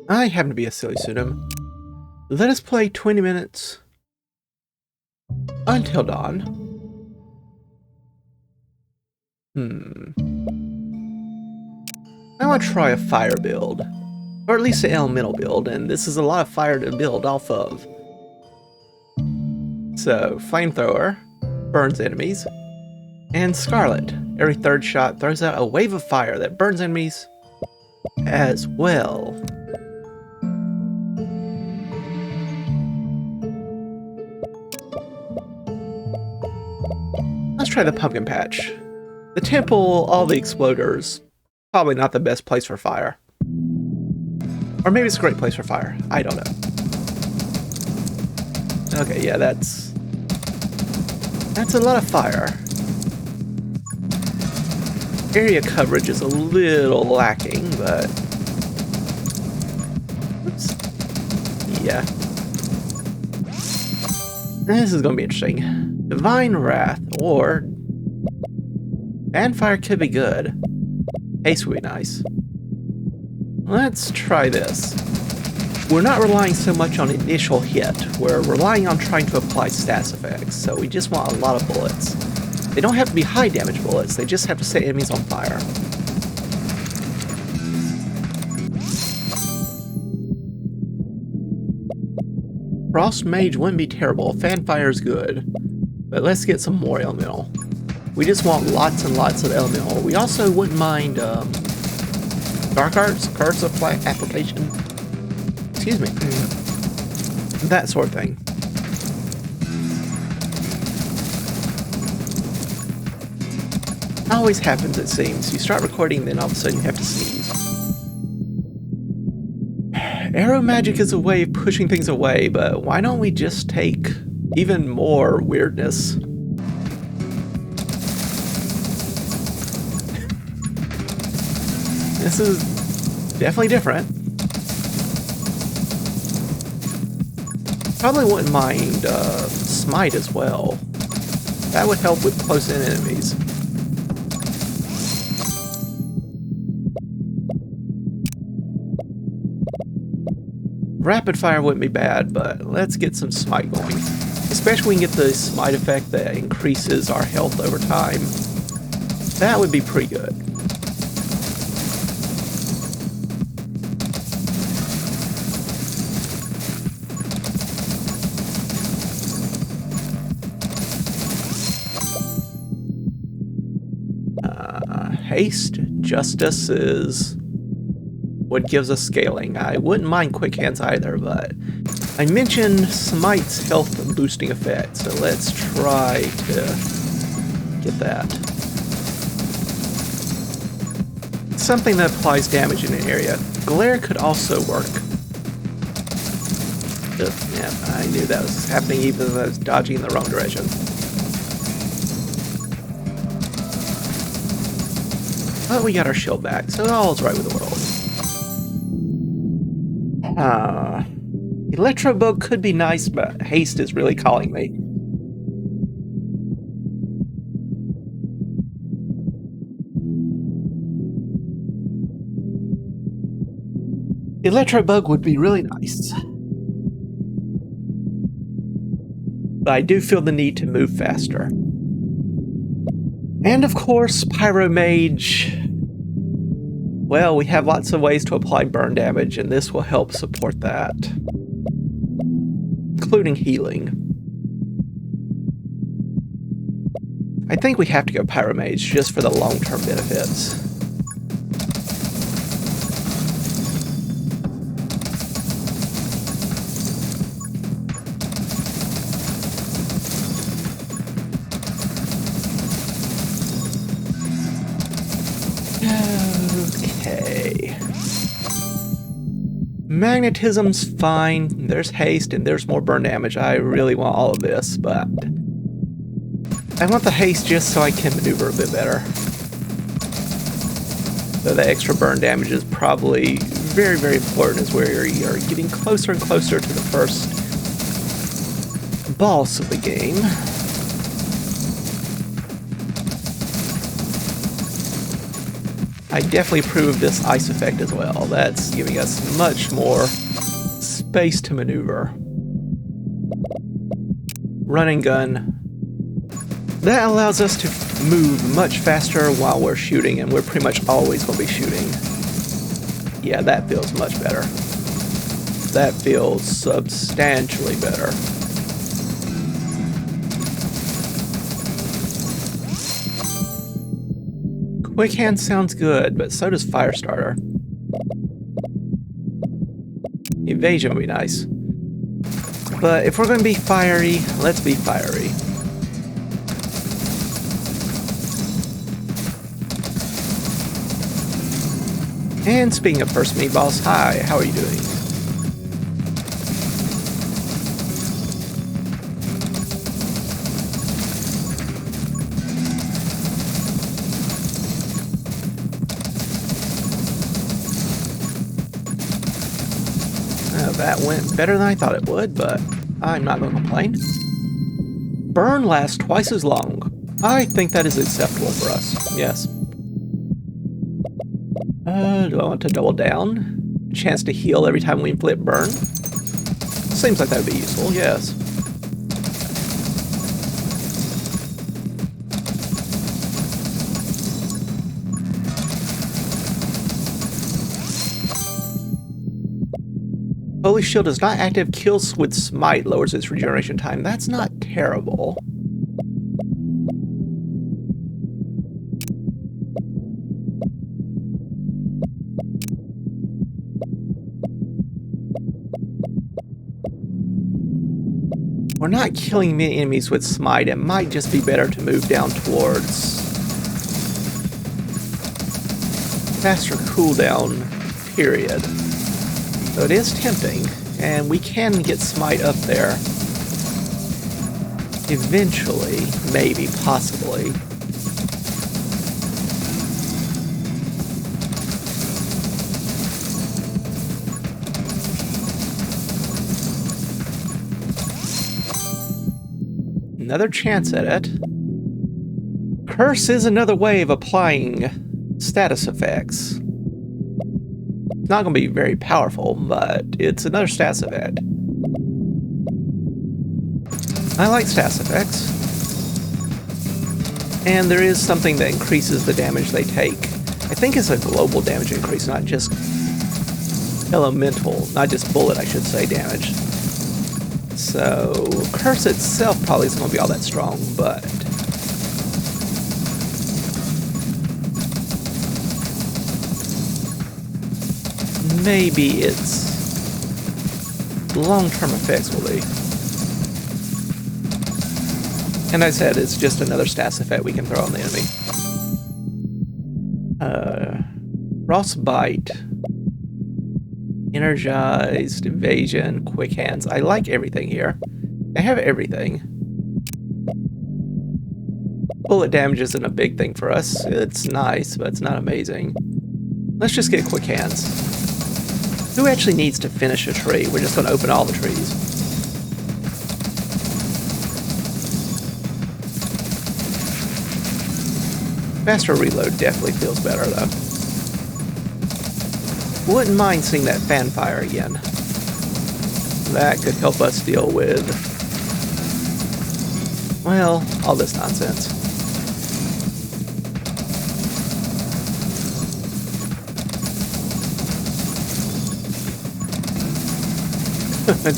I happen to be a silly pseudonym. Let us play 20 minutes until dawn. I want to try a fire build, or at least an elemental build, and this is a lot of fire to build off of. So, flamethrower burns enemies, and Scarlet. Every third shot throws out a wave of fire that burns enemies as well. Let's try the pumpkin patch. The temple, all the exploders, probably not the best place for fire. Or maybe it's a great place for fire. I don't know. Okay, yeah, that's a lot of fire. Area coverage is a little lacking, but oops. Yeah. This is gonna be interesting. Divine Wrath or Afire could be good. Haste would be nice. Let's try this. We're not relying so much on initial hit. We're relying on trying to apply stats effects, so we just want a lot of bullets. They don't have to be high damage bullets, they just have to set enemies on fire. Frost Mage wouldn't be terrible, Fanfire's good. But let's get some more elemental. We just want lots and lots of elemental. We also wouldn't mind Dark Arts, Curse of Application. Excuse me. That sort of thing. Always happens, it seems. You start recording, then all of a sudden you have to sneeze. Arrow magic is a way of pushing things away, but why don't we just take even more weirdness? This is definitely different. Probably wouldn't mind Smite as well. That would help with close-in enemies. Rapid Fire wouldn't be bad, but let's get some Smite going. Especially when we can get the Smite effect that increases our health over time. That would be pretty good. Haste, Justice is what gives us scaling. I wouldn't mind Quick Hands either, but I mentioned Smite's health boosting effect, so let's try to get that. Something that applies damage in an area. Glare could also work. Yeah, I knew that was happening even though I was dodging in the wrong direction. But we got our shield back, so all's right with the world. Electro Bug could be nice, but Haste is really calling me. Electro Bug would be really nice. But I do feel the need to move faster. And of course, Pyro Mage. Well, we have lots of ways to apply burn damage, and this will help support that. Including healing. I think we have to go Pyro Mage just for the long-term benefits. Okay. Magnetism's fine. There's haste and there's more burn damage. I really want all of this, but I want the haste just so I can maneuver a bit better. So the extra burn damage is probably very, very important as we are getting closer and closer to the first boss of the game. I definitely approve of this ice effect as well. That's giving us much more space to maneuver. Run and gun. That allows us to move much faster while we're shooting, and we're pretty much always going to be shooting. Yeah, that feels much better. That feels substantially better. Quick hand sounds good, but so does Firestarter. Evasion would be nice. But if we're going to be fiery, let's be fiery. And speaking of first meatballs, hi, how are you doing? That went better than I thought it would, but I'm not going to complain. Burn lasts twice as long. I think that is acceptable for us, yes. Do I want to double down? A chance to heal every time we inflict burn? Seems like that would be useful, yes. Holy Shield is not active. Kills with Smite lowers its regeneration time. That's not terrible. We're not killing many enemies with Smite. It might just be better to move down towards faster cooldown period. So it is tempting, and we can get Smite up there. Eventually, maybe, possibly. Another chance at it. Curse is another way of applying status effects. Not going to be very powerful, but it's another status effect. I like status effects. And there is something that increases the damage they take. I think it's a global damage increase, not just elemental, not just bullet, I should say, damage. So, Curse itself probably isn't going to be all that strong, but maybe its long-term effects will be. And I said it's just another status effect we can throw on the enemy. Frostbite, Energized, Evasion, Quick Hands. I like everything here. I have everything. Bullet damage isn't a big thing for us. It's nice, but it's not amazing. Let's just get Quick Hands. Who actually needs to finish a tree? We're just going to open all the trees. Faster reload definitely feels better, though. Wouldn't mind seeing that fanfire again. That could help us deal with, well, all this nonsense.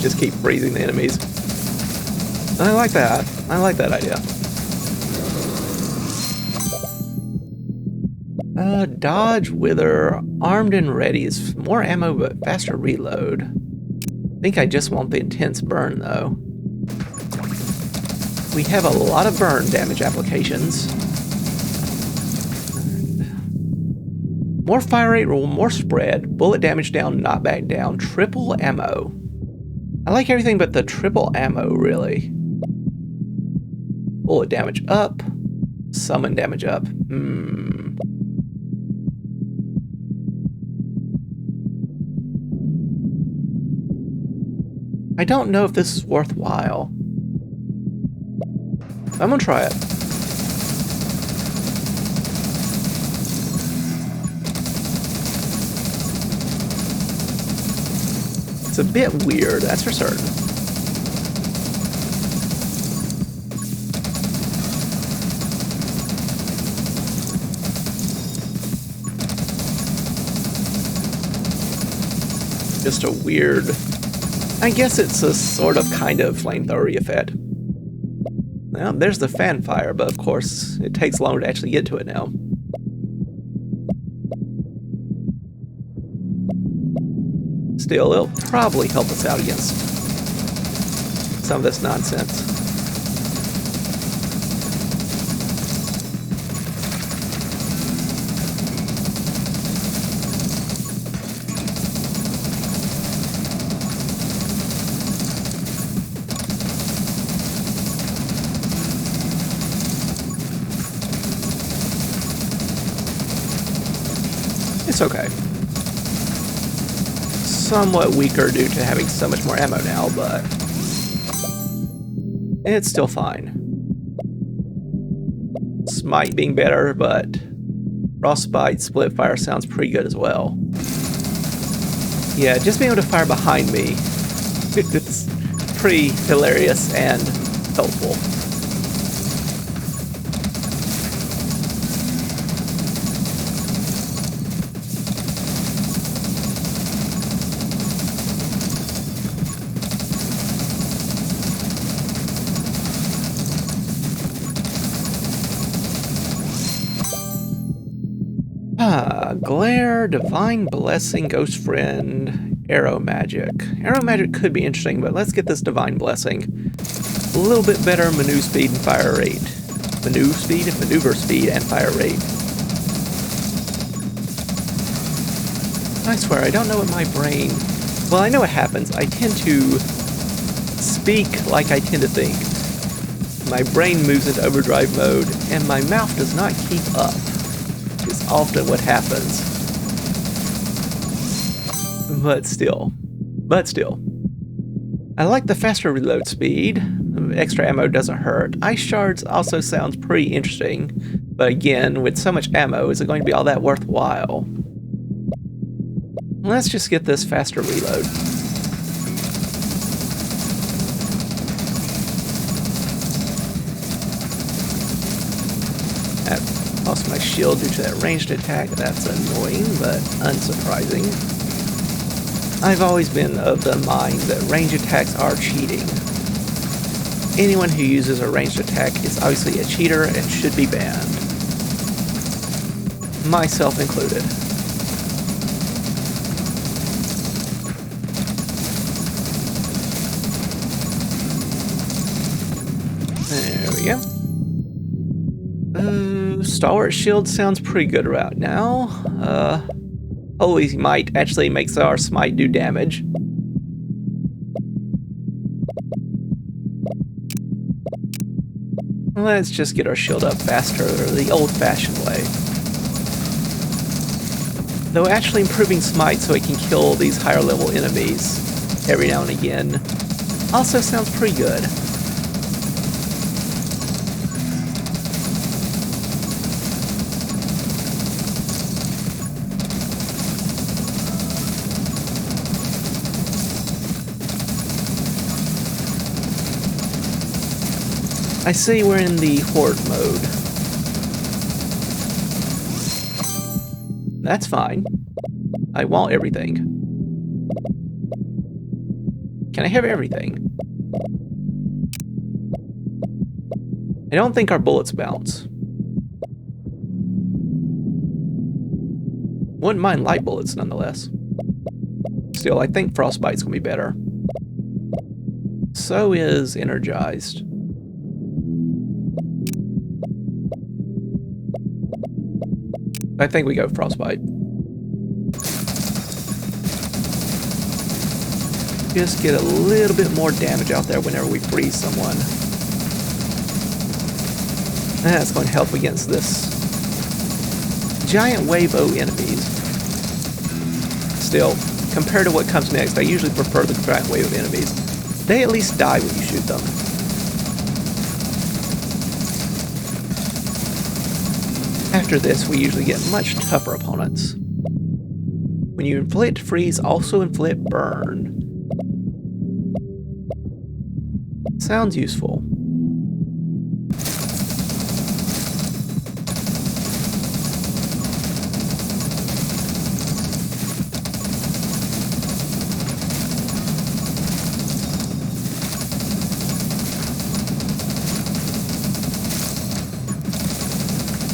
Just keep freezing the enemies. I like that. I like that idea. Dodge, Wither, Armed and Ready is more ammo but faster reload. I think I just want the intense burn though. We have a lot of burn damage applications. More fire rate, more spread, bullet damage down, knockback down, triple ammo. I like everything but the triple ammo, really. Bullet damage up, summon damage up. I don't know if this is worthwhile. I'm gonna try it. It's a bit weird, that's for certain. Just a weird... I guess it's a sort of kind of flamethrower effect. Well, there's the fan fire, but of course it takes longer to actually get to it now. Still, it'll probably help us out against some of this nonsense. It's okay. Somewhat weaker due to having so much more ammo now, but it's still fine. Smite being better, but Frostbite split fire sounds pretty good as well. Yeah, just being able to fire behind me, it's pretty hilarious and helpful. Glare, Divine Blessing, Ghost Friend, Arrow Magic. Arrow Magic could be interesting, but let's get this Divine Blessing. A little bit better maneuver speed and fire rate. Maneuver speed and fire rate. I swear, I don't know what my brain... Well, I know what happens. I tend to speak like I tend to think. My brain moves into overdrive mode, and my mouth does not keep up. Is often what happens. But still. I like the faster reload speed. Extra ammo doesn't hurt. Ice shards also sounds pretty interesting. But again, with so much ammo, is it going to be all that worthwhile? Let's just get this faster reload. Lost my shield due to that ranged attack. That's annoying, but unsurprising. I've always been of the mind that ranged attacks are cheating. Anyone who uses a ranged attack is obviously a cheater and should be banned. Myself included. There we go. Stalwart shield sounds pretty good right now. Holy Might actually makes our smite do damage. Let's just get our shield up faster the old-fashioned way. Though actually improving smite so it can kill these higher level enemies every now and again also sounds pretty good. I see we're in the horde mode. That's fine. I want everything. Can I have everything? I don't think our bullets bounce. Wouldn't mind light bullets nonetheless. Still, I think Frostbite's gonna be better. So is Energized. I think we go Frostbite. Just get a little bit more damage out there whenever we freeze someone. That's going to help against this giant wave O enemies. Still, compared to what comes next, I usually prefer the giant wave of enemies. They at least die when you shoot them. After this, we usually get much tougher opponents. When you inflict freeze, also inflict burn. Sounds useful.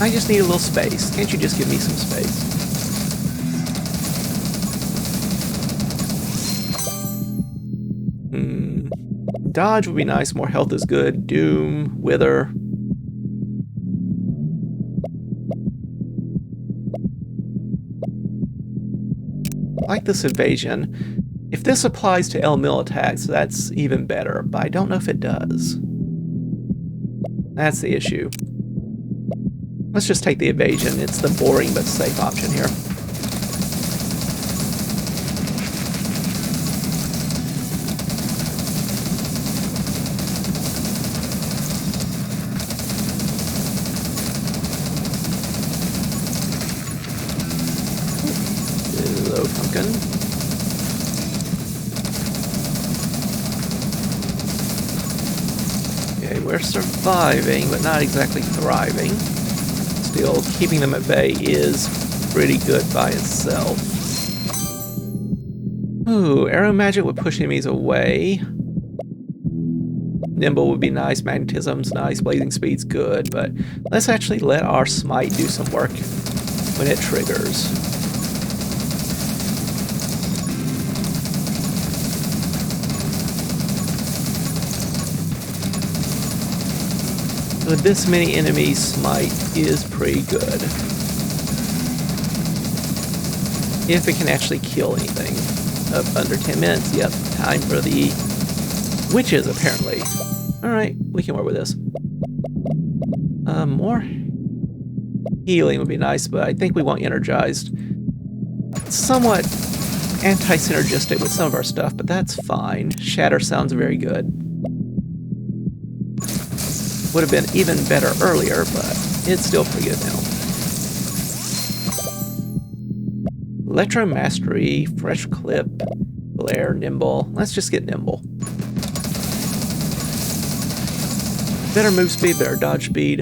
I just need a little space. Can't you just give me some space? Dodge would be nice. More health is good. Doom, Wither. I like this evasion. If this applies to L-Mill attacks, that's even better, but I don't know if it does. That's the issue. Let's just take the evasion. It's the boring but safe option here. Hello, pumpkin. Okay, we're surviving, but not exactly thriving. Still, keeping them at bay is pretty good by itself. Ooh, arrow magic would push enemies away. Nimble would be nice, magnetism's nice, blazing speed's good, but let's actually let our smite do some work when it triggers. With this many enemies, smite is pretty good. If it can actually kill anything. Up under 10 minutes, yep, time for the witches, apparently. Alright, we can work with this. More healing would be nice, but I think we want energized. Somewhat anti-synergistic with some of our stuff, but that's fine. Shatter sounds very good. Would have been even better earlier, but it's still pretty good now. Electro Mastery, Fresh Clip, Glare, Nimble. Let's just get Nimble. Better move speed, better dodge speed.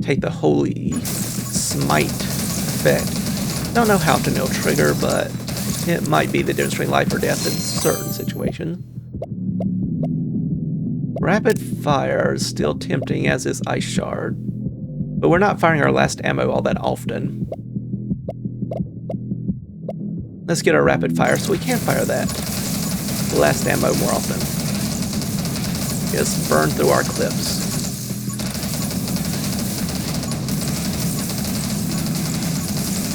Take the Holy Smite effect. Don't know how to know trigger, but it might be the difference between life or death in certain situations. Rapid fire is still tempting, as is Ice Shard. But we're not firing our last ammo all that often. Let's get our rapid fire so we can fire that last ammo more often. Just burn through our clips.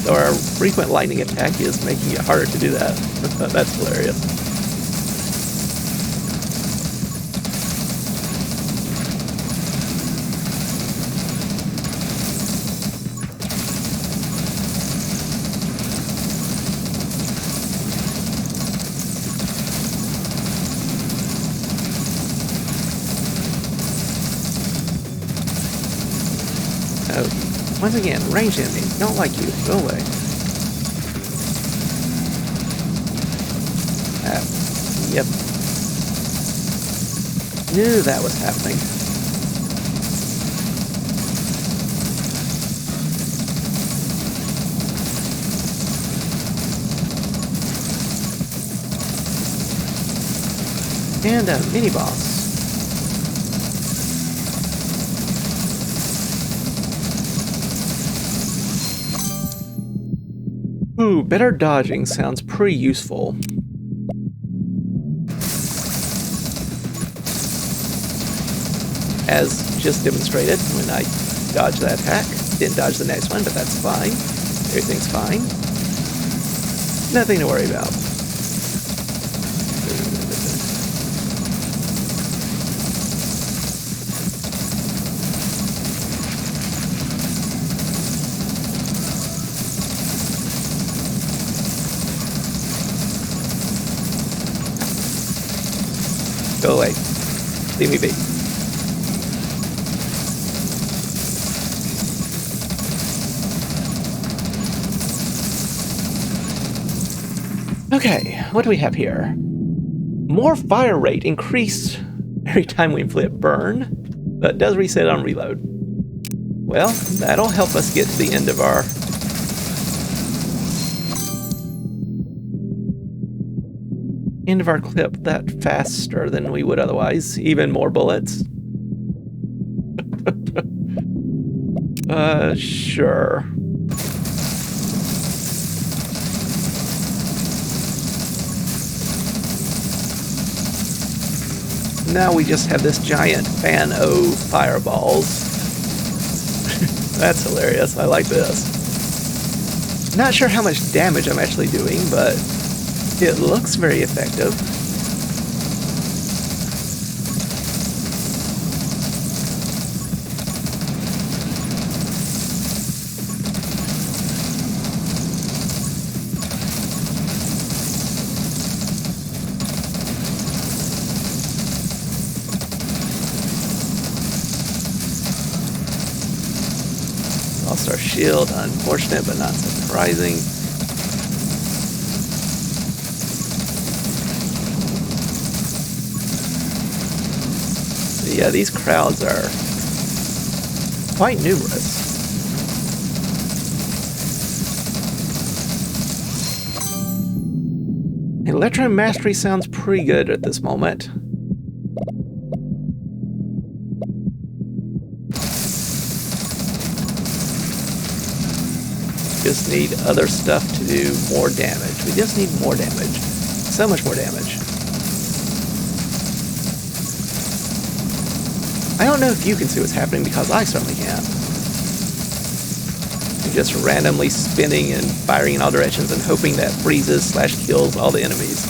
So our frequent lightning attack is making it harder to do that. That's hilarious. Once again, ranged enemy. Don't like you. Go away. Yep. Knew that was happening. And a mini boss. Ooh, better dodging sounds pretty useful. As just demonstrated when I dodged that attack. Didn't dodge the next one, but that's fine. Everything's fine. Nothing to worry about. Go away. Leave me be. Okay, what do we have here? More fire rate increased every time we inflict burn, but does reset on reload. Well, that'll help us get to the end of our clip that faster than we would otherwise. Even more bullets. Sure. Now we just have this giant fan-o fireballs. That's hilarious. I like this. Not sure how much damage I'm actually doing, but it looks very effective. Lost our shield, unfortunate but not surprising. So yeah, these crowds are quite numerous. Electro Mastery sounds pretty good at this moment. Just need other stuff to do more damage. We just need more damage. So much more damage. I don't know if you can see what's happening because I certainly can't. You're just randomly spinning and firing in all directions and hoping that freezes/kills all the enemies.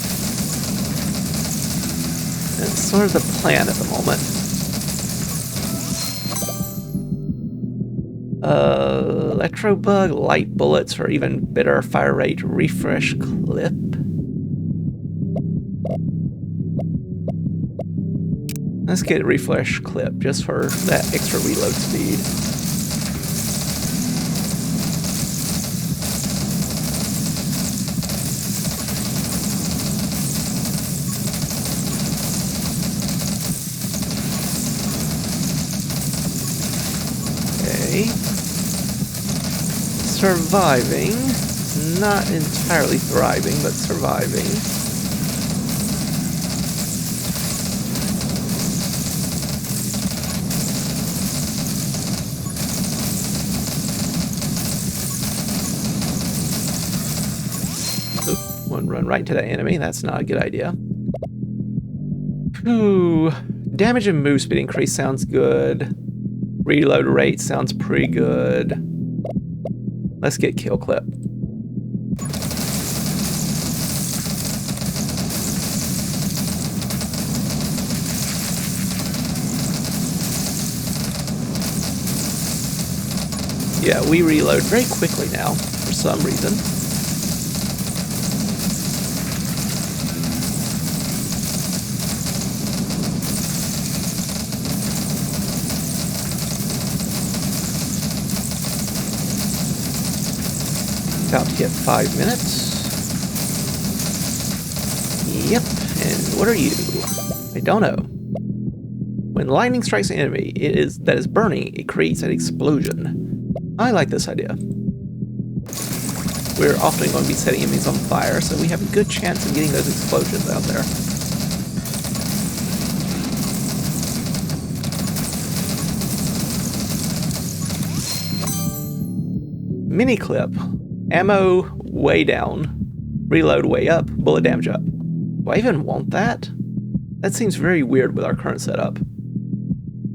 That's sort of the plan at the moment. Electro bug, light bullets, or even better fire rate refresh clip. Let's get refresh clip just for that extra reload speed. Okay. Surviving. Not entirely thriving, but surviving. Oop, one run right into that enemy. That's not a good idea. Ooh, damage and move speed increase sounds good. Reload rate sounds pretty good. Let's get kill clip. Yeah, we reload very quickly now, for some reason. About to hit 5 minutes. Yep, and what are you? I don't know. When lightning strikes an enemy that is burning, it creates an explosion. I like this idea. We're often going to be setting enemies on fire, so we have a good chance of getting those explosions out there. Mini clip. Ammo way down. Reload way up. Bullet damage up. Do I even want that? That seems very weird with our current setup.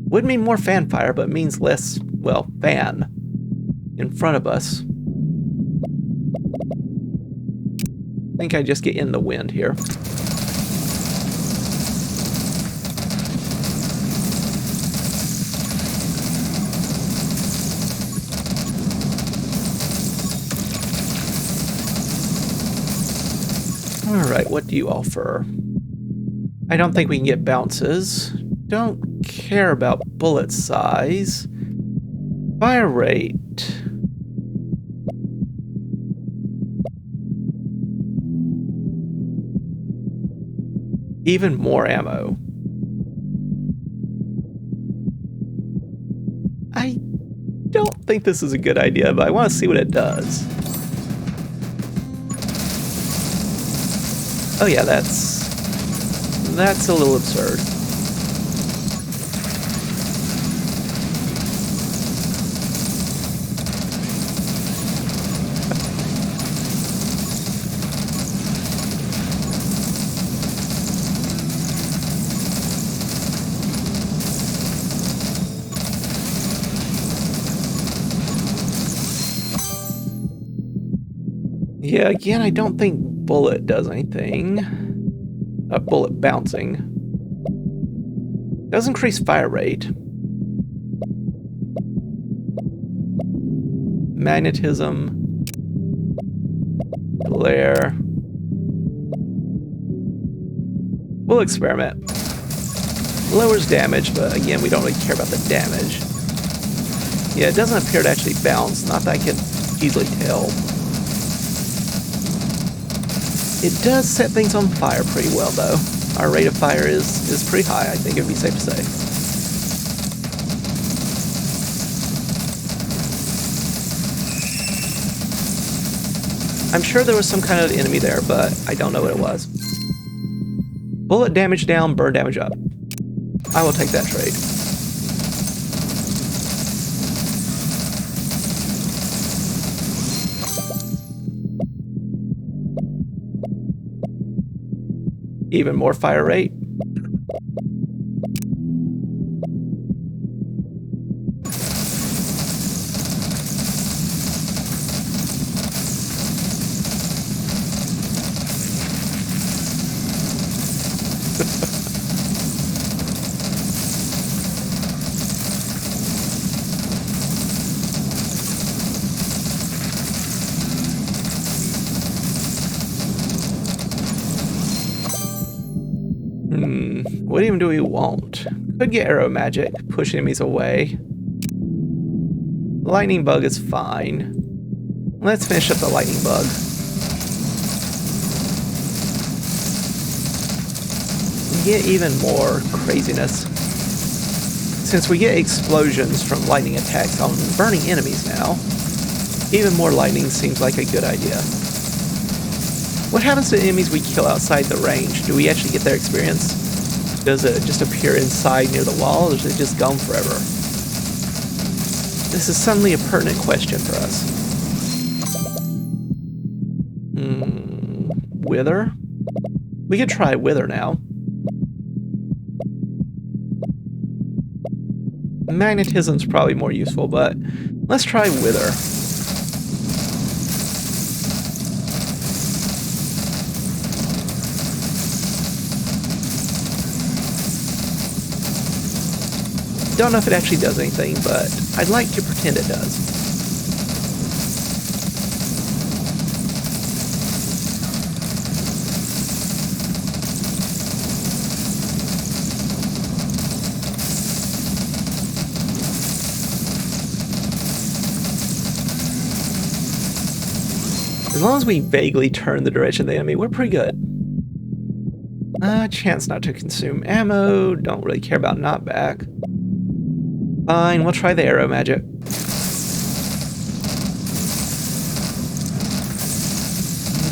Would mean more fan fire, but means less, well, fan in front of us. I think I just get in the wind here. Alright, what do you offer? I don't think we can get bounces. Don't care about bullet size. Fire rate. Even more ammo. I don't think this is a good idea, but I want to see what it does. Oh yeah, that's a little absurd. Yeah, again, I don't think bullet does anything. Bullet bouncing. Does increase fire rate. Magnetism. Glare. We'll experiment. Lowers damage, but again, we don't really care about the damage. Yeah, it doesn't appear to actually bounce, not that I can easily tell. It does set things on fire pretty well, though. Our rate of fire is pretty high, I think it would be safe to say. I'm sure there was some kind of enemy there, but I don't know what it was. Bullet damage down, burn damage up. I will take that trade. Even more fire rate. What even do we want? Could get arrow magic, push enemies away. Lightning bug is fine. Let's finish up the lightning bug. And get even more craziness. Since we get explosions from lightning attacks on burning enemies now, even more lightning seems like a good idea. What happens to enemies we kill outside the range? Do we actually get their experience? Does it just appear inside near the wall, or is it just gone forever? This is suddenly a pertinent question for us. Wither? We could try Wither now. Magnetism's probably more useful, but let's try Wither. Don't know if it actually does anything, but I'd like to pretend it does. As long as we vaguely turn the direction of the enemy, we're pretty good. Chance not to consume ammo, don't really care about knockback. Fine, we'll try the arrow magic.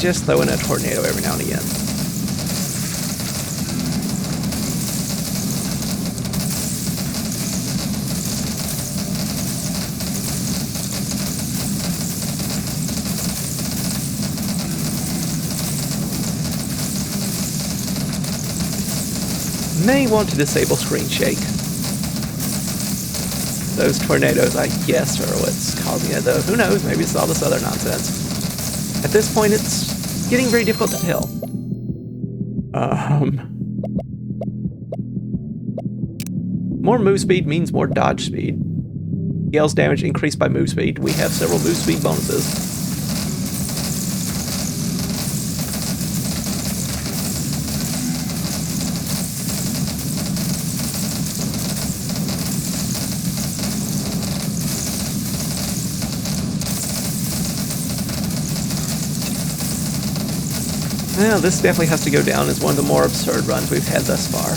Just throw in a tornado every now and again. May want to disable screen shake. Those tornadoes, I guess, are what's causing it, though. Who knows? Maybe it's all this other nonsense. At this point, it's getting very difficult to tell. More move speed means more dodge speed. Gale's damage increased by move speed. We have several move speed bonuses. Well, this definitely has to go down as one of the more absurd runs we've had thus far.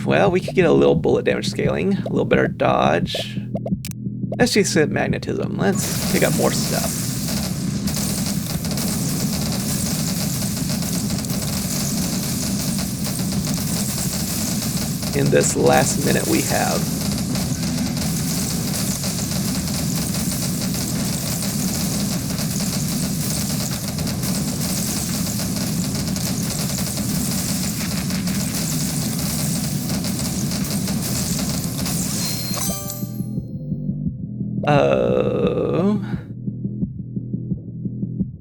Well, we could get a little bullet damage scaling, a little better dodge. Let's just hit magnetism. Let's pick up more stuff. In this last minute we have.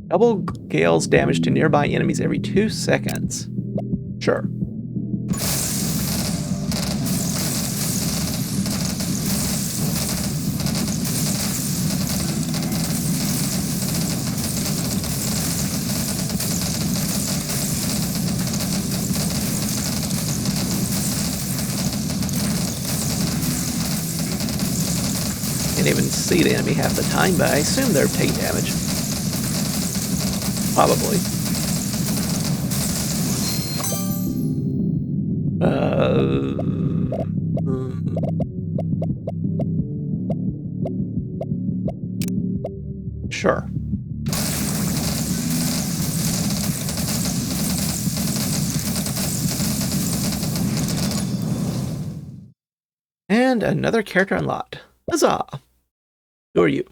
Double Gale's damage to nearby enemies every 2 seconds. Sure. Can't even see the enemy half the time, but I assume they're taking damage. Probably. Sure. And another character unlocked. Huzzah! Who are you?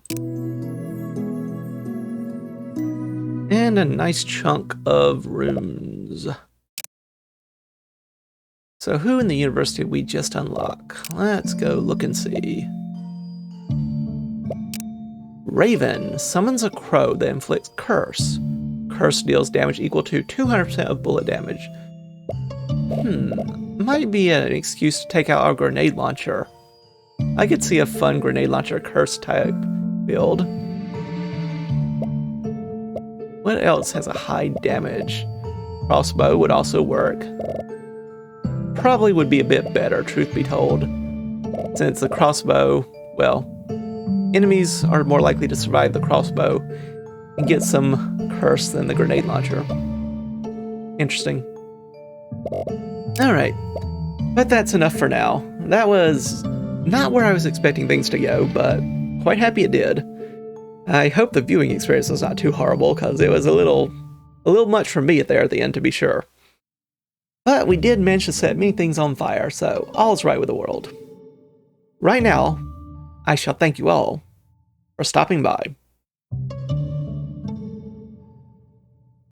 And a nice chunk of runes. So who in the universe did we just unlock? Let's go look and see. Raven summons a crow that inflicts curse. Curse deals damage equal to 200% of bullet damage. Might be an excuse to take out our grenade launcher. I could see a fun grenade launcher curse type build. What else has a high damage? Crossbow would also work. Probably would be a bit better, truth be told. Since the crossbow, well, enemies are more likely to survive the crossbow and get some curse than the grenade launcher. Interesting. Alright, but that's enough for now. That was not where I was expecting things to go, but quite happy it did. I hope the viewing experience was not too horrible, because it was a little much for me there at the end, to be sure. But we did manage to set many things on fire, so all's right with the world. Right now, I shall thank you all for stopping by.